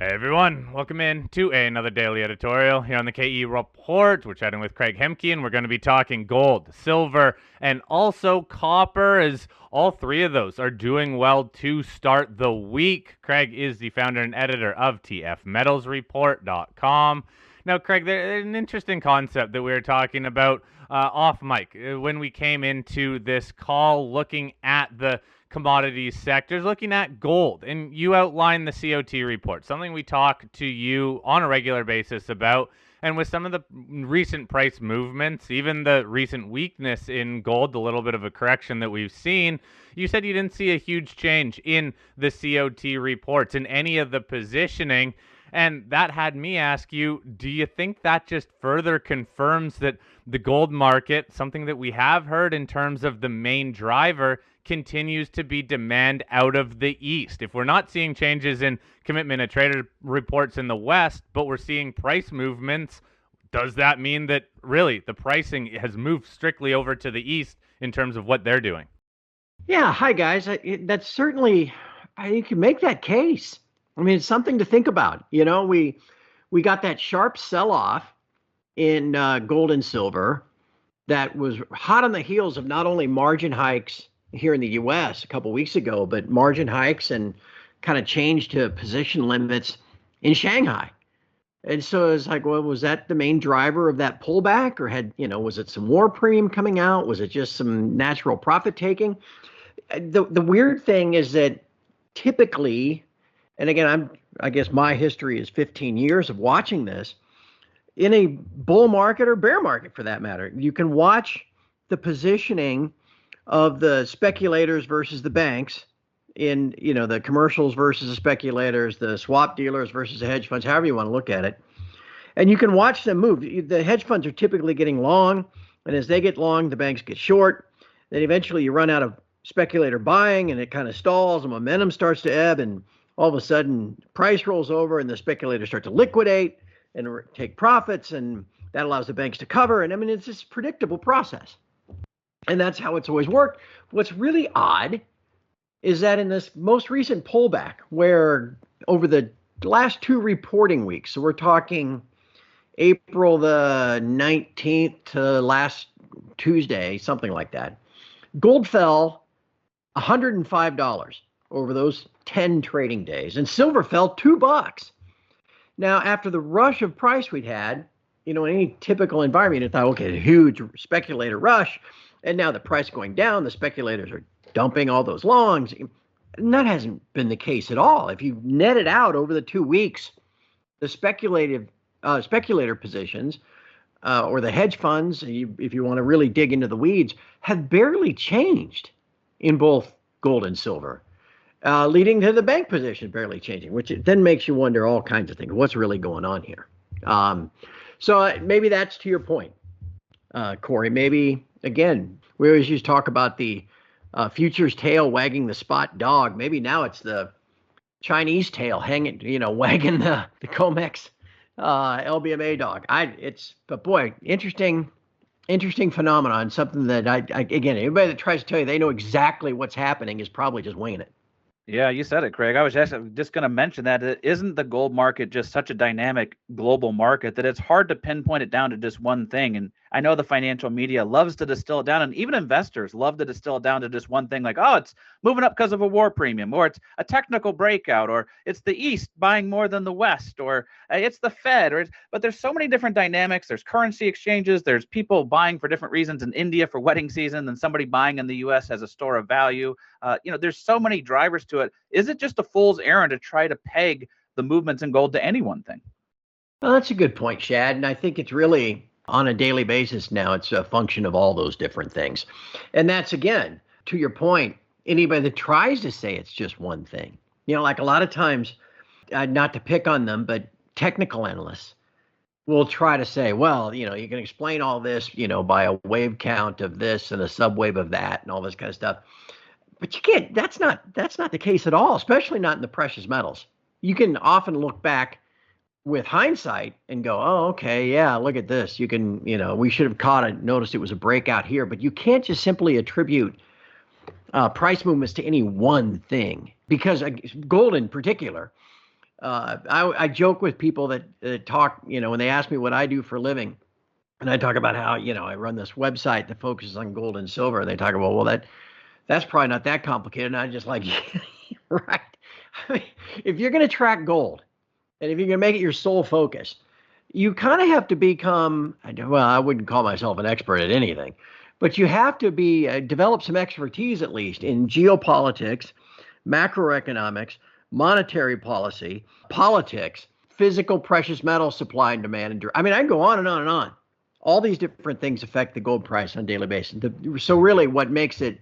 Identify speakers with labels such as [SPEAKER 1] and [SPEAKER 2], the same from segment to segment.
[SPEAKER 1] Hey everyone, welcome in to another daily editorial here on the KE Report. We're chatting with Craig Hemke, and we're going to be talking gold, silver, and also copper, as all three of those are doing well to start the week. Craig is the founder and editor of TFMetalsReport.com. Now, Craig, there's an interesting concept that we were talking about off mic when we came into this call, looking at the commodities sectors, looking at gold. And you outlined the COT report, something we talk to you on a regular basis about. And with some of the recent price movements, even the recent weakness in gold, the little bit of a correction that we've seen, you said you didn't see a huge change in the COT reports in any of the positioning. And that had me ask you, do you think that just further confirms that the gold market, something that we have heard in terms of the main driver, continues to be demand out of the East? If we're not seeing changes in commitment of trader reports in the West, but we're seeing price movements, does that mean that really the pricing has moved strictly over to the East in terms of what they're doing?
[SPEAKER 2] Yeah, hi guys. That's certainly, you can make that case. I mean, it's something to think about. We got that sharp sell-off in gold and silver that was hot on the heels of not only margin hikes here in the U.S. a couple weeks ago, but margin hikes and kind of change to position limits in Shanghai. And so it's like, well, was that the main driver of that pullback, or was it some war premium coming out? Was it just some natural profit taking? The weird thing is that typically, and again, I guess my history is 15 years of watching this, in a bull market or bear market for that matter, you can watch the positioning of the speculators versus the banks in, the commercials versus the speculators, the swap dealers versus the hedge funds, however you want to look at it. And you can watch them move. The hedge funds are typically getting long, and as they get long, the banks get short. Then eventually you run out of speculator buying and it kind of stalls and momentum starts to ebb, and all of a sudden price rolls over and the speculators start to liquidate and take profits, and that allows the banks to cover. And I mean, it's this predictable process. And that's how it's always worked. What's really odd is that in this most recent pullback, where over the last two reporting weeks, so we're talking April the 19th to last Tuesday, something like that, gold fell $105 over those 10 trading days, and silver fell $2. Now, after the rush of price we'd had, in any typical environment, you thought, okay, a huge speculator rush, and now the price going down, the speculators are dumping all those longs. And that hasn't been the case at all. If you net it out over the 2 weeks, the speculator positions or the hedge funds, if you want to really dig into the weeds, have barely changed in both gold and silver, leading to the bank position barely changing, which then makes you wonder all kinds of things. What's really going on here? So maybe that's to your point, Corey. Maybe, again, we always used to talk about the futures tail wagging the spot dog. Maybe now it's the Chinese tail hanging, wagging the COMEX LBMA dog. But boy, interesting phenomenon. Something that again, anybody that tries to tell you they know exactly what's happening is probably just winging it.
[SPEAKER 3] Yeah, you said it, Craig. I was just going to mention that isn't the gold market just such a dynamic global market that it's hard to pinpoint it down to just one thing. And I know the financial media loves to distill it down, and even investors love to distill it down to just one thing, like, oh, it's moving up because of a war premium, or it's a technical breakout, or it's the East buying more than the West, or it's the Fed. But there's so many different dynamics. There's currency exchanges. There's people buying for different reasons in India for wedding season, and somebody buying in the U.S. as a store of value. There's so many drivers to it. Is it just a fool's errand to try to peg the movements in gold to any one thing?
[SPEAKER 2] Well, that's a good point, Shad. And I think it's really on a daily basis now. It's a function of all those different things. And that's, again, to your point, anybody that tries to say it's just one thing, like a lot of times, not to pick on them, but technical analysts will try to say, well, you can explain all this, by a wave count of this and a subwave of that and all this kind of stuff. But you can't, that's not the case at all, especially not in the precious metals. You can often look back with hindsight and go, oh, okay, yeah, look at this. You can, we should have noticed it was a breakout here, but you can't just simply attribute price movements to any one thing, because gold in particular, I joke with people that talk, when they ask me what I do for a living, and I talk about how, I run this website that focuses on gold and silver. And they talk about, well, that's probably not that complicated. And I just like, right. I mean, if you're going to track gold and if you're going to make it your sole focus, you kind of have to become, well, I wouldn't call myself an expert at anything, but you have to develop some expertise at least in geopolitics, macroeconomics, monetary policy, politics, physical precious metal supply and demand. I mean, I can go on and on and on. All these different things affect the gold price on a daily basis. So really what makes it,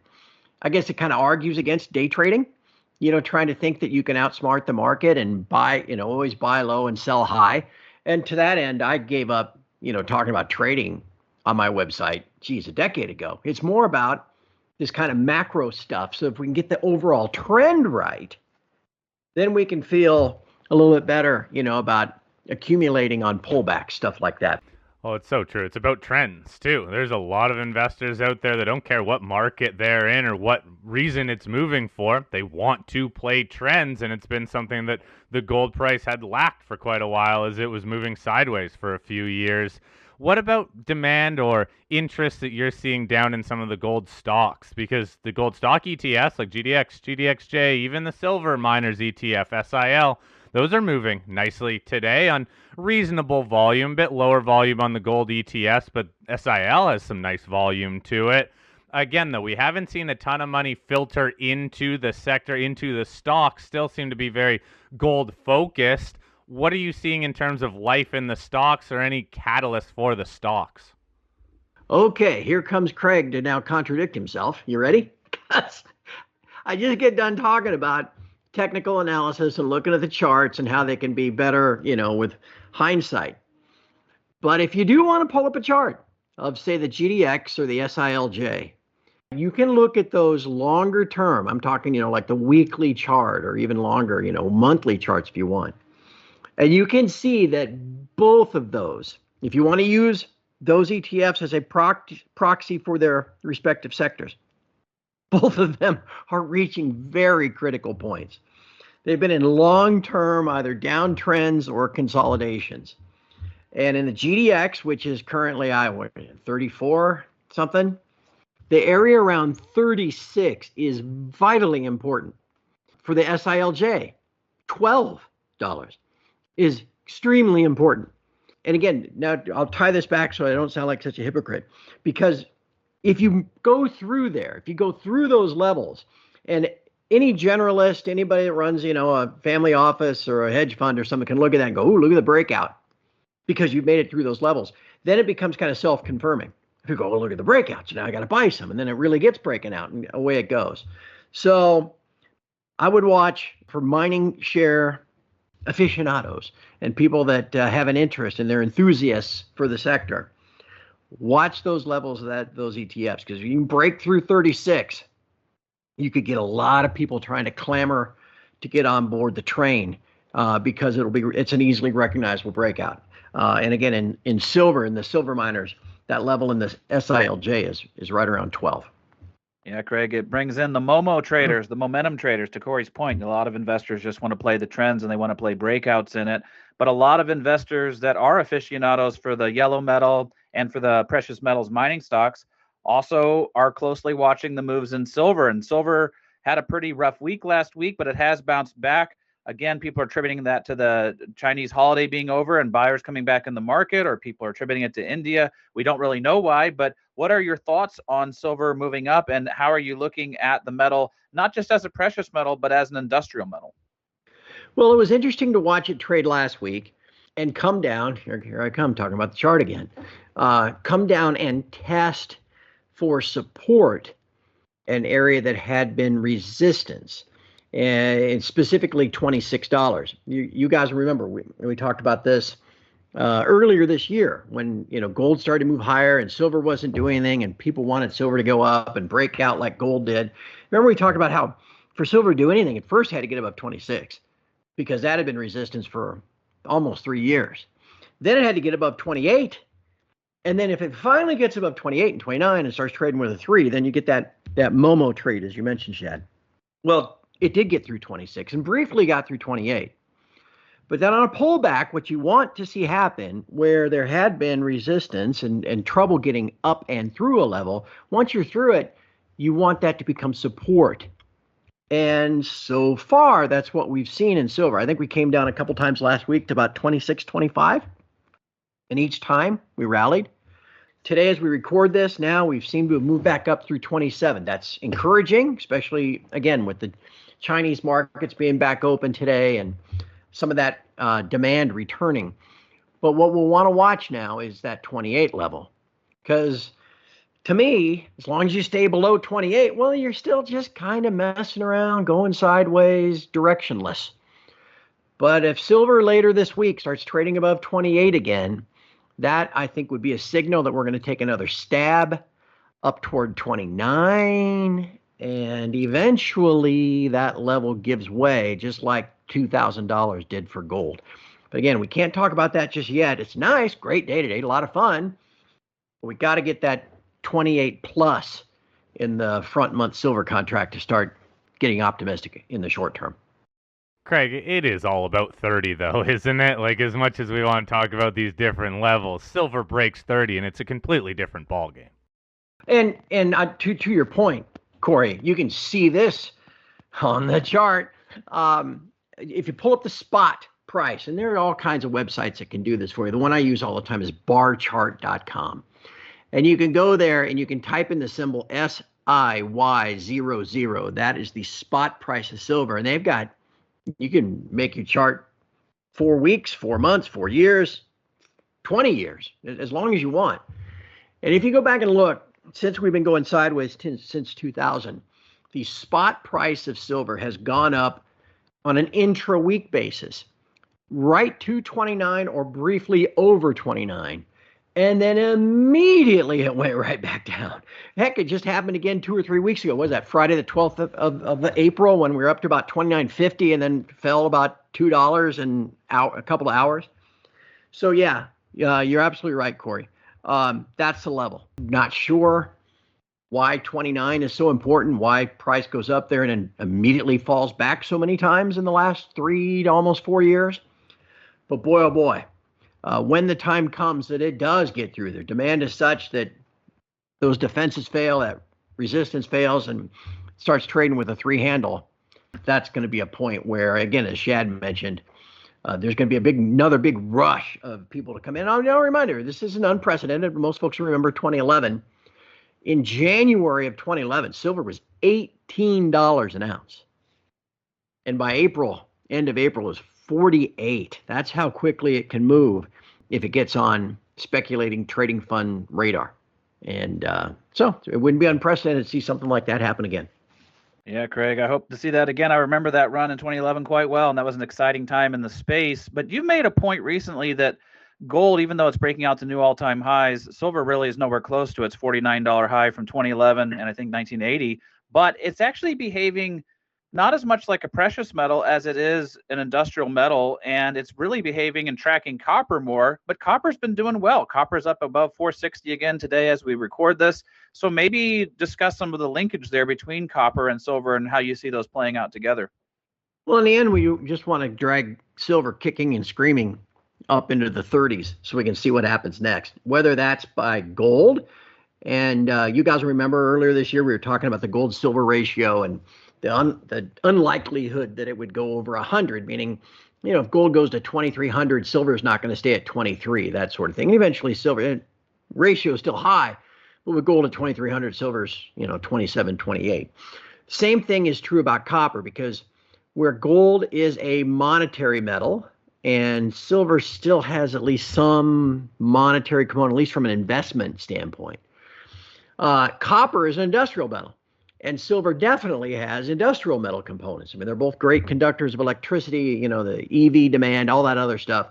[SPEAKER 2] I guess it kind of argues against day trading, trying to think that you can outsmart the market and buy, always buy low and sell high. And to that end, I gave up, talking about trading on my website, a decade ago. It's more about this kind of macro stuff. So if we can get the overall trend right, then we can feel a little bit better, about accumulating on pullback, stuff like that.
[SPEAKER 1] Oh, it's so true. It's about trends, too. There's a lot of investors out there that don't care what market they're in or what reason it's moving for. They want to play trends, and it's been something that the gold price had lacked for quite a while as it was moving sideways for a few years. What about demand or interest that you're seeing down in some of the gold stocks? Because the gold stock ETFs like GDX, GDXJ, even the silver miners ETF, SIL, those are moving nicely today on reasonable volume, bit lower volume on the gold ETFs, but SIL has some nice volume to it. Again, though, we haven't seen a ton of money filter into the sector, into the stocks, still seem to be very gold focused. What are you seeing in terms of life in the stocks or any catalyst for the stocks?
[SPEAKER 2] Okay, here comes Craig to now contradict himself. You ready? I just get done talking about technical analysis and looking at the charts and how they can be better, with hindsight. But if you do want to pull up a chart of, say, the GDX or the SILJ, you can look at those longer term. I'm talking, like the weekly chart or even longer, monthly charts if you want. And you can see that both of those, if you want to use those ETFs as a proxy for their respective sectors, both of them are reaching very critical points. They've been in long-term either downtrends or consolidations. And in the GDX, which is currently 34 something, the area around 36 is vitally important. For the SILJ, $12 is extremely important. And again, now I'll tie this back so I don't sound like such a hypocrite, because if you go through those levels, and any generalist, anybody that runs, a family office or a hedge fund or something can look at that and go, "Ooh, look at the breakout," because you've made it through those levels. Then it becomes kind of self-confirming. If you go, "Well, look at the breakouts, now I got to buy some," and then it really gets breaking out, and away it goes. So I would watch for mining share aficionados and people that have an interest and they're enthusiasts for the sector. Watch those levels of those ETFs, because if you can break through 36, you could get a lot of people trying to clamor to get on board the train because it's an easily recognizable breakout. And again, in silver, in the silver miners, that level in the SILJ is right around 12.
[SPEAKER 3] Yeah, Craig, it brings in the Momo traders, the momentum traders. To Corey's point, a lot of investors just want to play the trends and they want to play breakouts in it. But a lot of investors that are aficionados for the yellow metal and for the precious metals mining stocks also are closely watching the moves in silver. And silver had a pretty rough week last week, but it has bounced back. Again, people are attributing that to the Chinese holiday being over and buyers coming back in the market, or people are attributing it to India. We don't really know why, but what are your thoughts on silver moving up, and how are you looking at the metal, not just as a precious metal, but as an industrial metal?
[SPEAKER 2] Well, it was interesting to watch it trade last week and come down. Here I come talking about the chart again. Come down and test for support an area that had been resistance, and specifically $26. You guys remember we talked about this earlier this year when gold started to move higher and silver wasn't doing anything, and people wanted silver to go up and break out like gold did. Remember we talked about how for silver to do anything, it first had to get above 26 because that had been resistance for almost 3 years. Then it had to get above 28. And then if it finally gets above 28 and 29 and starts trading with a 3, then you get that Momo trade, as you mentioned, Shad. Well, it did get through 26 and briefly got through 28. But then on a pullback, what you want to see happen where there had been resistance and trouble getting up and through a level, once you're through it, you want that to become support. And so far, that's what we've seen in silver. I think we came down a couple times last week to about 26.25. And each time we rallied. Today, as we record this, now we've seemed to have moved back up through 27. That's encouraging, especially, again, with the Chinese markets being back open today and some of that demand returning. But what we'll want to watch now is that 28 level. Because to me, as long as you stay below 28, well, you're still just kind of messing around, going sideways, directionless. But if silver later this week starts trading above 28 again, that I think would be a signal that we're going to take another stab up toward 29. And eventually that level gives way, just like $2,000 did for gold. But again, we can't talk about that just yet. It's nice, great day today, a lot of fun. But we got to get that 28 plus in the front month silver contract to start getting optimistic in the short term.
[SPEAKER 1] Craig, it is all about 30 though, isn't it? Like, as much as we want to talk about these different levels, silver breaks 30 and it's a completely different ballgame.
[SPEAKER 2] And to your point, Corey, you can see this on the chart. If you pull up the spot price, and there are all kinds of websites that can do this for you. The one I use all the time is barchart.com. And you can go there and you can type in the symbol SIY00. That is the spot price of silver. And they've got, you can make your chart 4 weeks, 4 months, 4 years, 20 years, as long as you want. And if you go back and look, since we've been going sideways since 2000, the spot price of silver has gone up on an intra-week basis, right to 29 or briefly over 29. And then immediately it went right back down. Heck, it just happened again 2 or 3 weeks ago. What was that, Friday the 12th of April, when we were up to about $29.50 and then fell about $2 in a couple of hours? So yeah, you're absolutely right, Corey. That's the level. Not sure why 29 is so important, why price goes up there and then immediately falls back so many times in the last 3 to almost 4 years. But boy, oh boy. When the time comes that it does get through there, demand is such that those defenses fail, that resistance fails, and starts trading with a 3 handle, that's going to be a point where, again, as Shad mentioned, there's going to be another big rush of people to come in. Now, reminder, this isn't unprecedented. Most folks remember 2011. In January of 2011, silver was $18 an ounce. And by April, end of April, it was 48. That's how quickly it can move if it gets on speculating trading fund radar. And so it wouldn't be unprecedented to see something like that happen again.
[SPEAKER 3] Yeah, Craig, I hope to see that again. I remember that run in 2011 quite well, and that was an exciting time in the space. But you made a point recently that gold, even though it's breaking out to new all-time highs, silver really is nowhere close to its $49 high from 2011 and I think 1980. But it's actually behaving not as much like a precious metal as it is an industrial metal, and it's really behaving and tracking copper more. But copper's been doing well. Copper's up above 460 again today as we record this. So maybe discuss some of the linkage there between copper and silver and how you see those playing out together.
[SPEAKER 2] Well, in the end, we just want to drag silver kicking and screaming up into the 30s so we can see what happens next, whether that's by gold. And you guys remember earlier this year, we were talking about the gold-silver ratio and the unlikelihood that it would go over 100, meaning, if gold goes to 2,300, silver is not going to stay at 23, that sort of thing. And eventually silver ratio is still high, but with gold at 2,300, silver's, 27, 28. Same thing is true about copper, because where gold is a monetary metal and silver still has at least some monetary component, at least from an investment standpoint. Copper is an industrial metal. And silver definitely has industrial metal components. I mean, they're both great conductors of electricity, the EV demand, all that other stuff.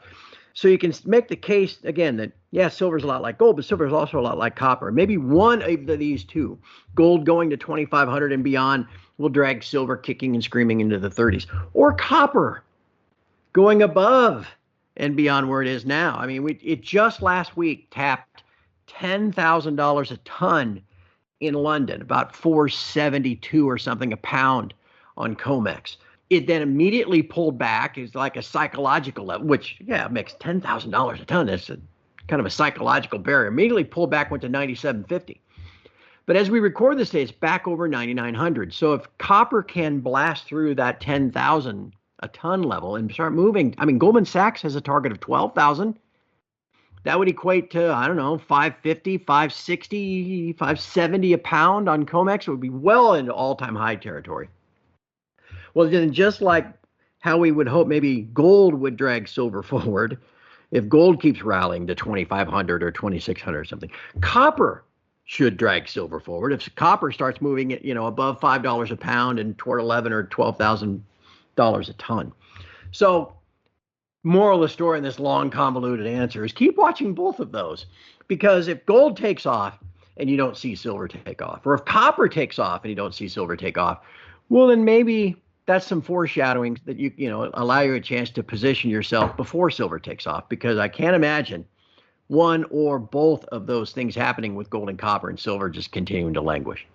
[SPEAKER 2] So you can make the case, again, that, silver's a lot like gold, but silver is also a lot like copper. Maybe one of these two, gold going to 2,500 and beyond, will drag silver kicking and screaming into the 30s. Or copper going above and beyond where it is now. I mean, it just last week tapped $10,000 a ton in London, about 472 or something a pound on COMEX. It then immediately pulled back. Is like a psychological level, which makes $10,000 a ton. That's kind of a psychological barrier. Immediately pulled back, went to 97.50. But as we record this today, it's back over 9,900. So if copper can blast through that 10,000 a ton level and start moving, I mean, Goldman Sachs has a target of 12,000. That would equate to, I don't know, 550, 560, 570 a pound on COMEX. It would be well into all-time high territory. Well, then just like how we would hope maybe gold would drag silver forward, if gold keeps rallying to 2,500 or 2,600 or something, copper should drag silver forward. If copper starts moving at, above $5 a pound and toward 11 or $12,000 a ton. So moral of the story in this long convoluted answer is keep watching both of those, because if gold takes off and you don't see silver take off, or if copper takes off and you don't see silver take off, well, then maybe that's some foreshadowing that allow you a chance to position yourself before silver takes off, because I can't imagine one or both of those things happening with gold and copper and silver just continuing to languish.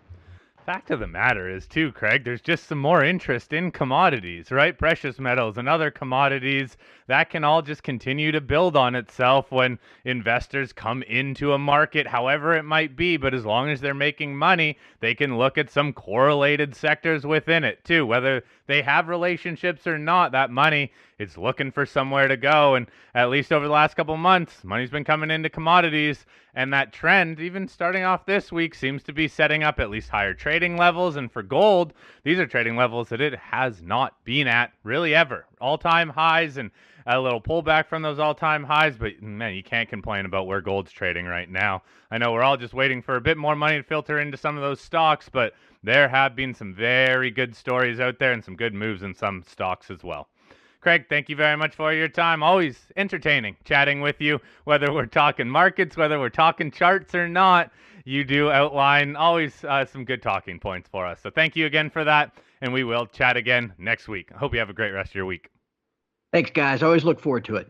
[SPEAKER 1] Fact of the matter is, too, Craig, there's just some more interest in commodities, right? Precious metals and other commodities, that can all just continue to build on itself when investors come into a market, however it might be. But as long as they're making money, they can look at some correlated sectors within it, too. Whether they have relationships or not, that money is looking for somewhere to go. And at least over the last couple months, money's been coming into commodities. And that trend, even starting off this week, seems to be setting up at least higher trading levels. And for gold, these are trading levels that it has not been at really ever. All-time highs and a little pullback from those all-time highs. But, man, you can't complain about where gold's trading right now. I know we're all just waiting for a bit more money to filter into some of those stocks, but there have been some very good stories out there and some good moves in some stocks as well. Craig, thank you very much for your time. Always entertaining chatting with you, whether we're talking markets, whether we're talking charts or not. You do outline always some good talking points for us. So thank you again for that, and we will chat again next week. I hope you have a great rest of your week.
[SPEAKER 2] Thanks, guys. I always look forward to it.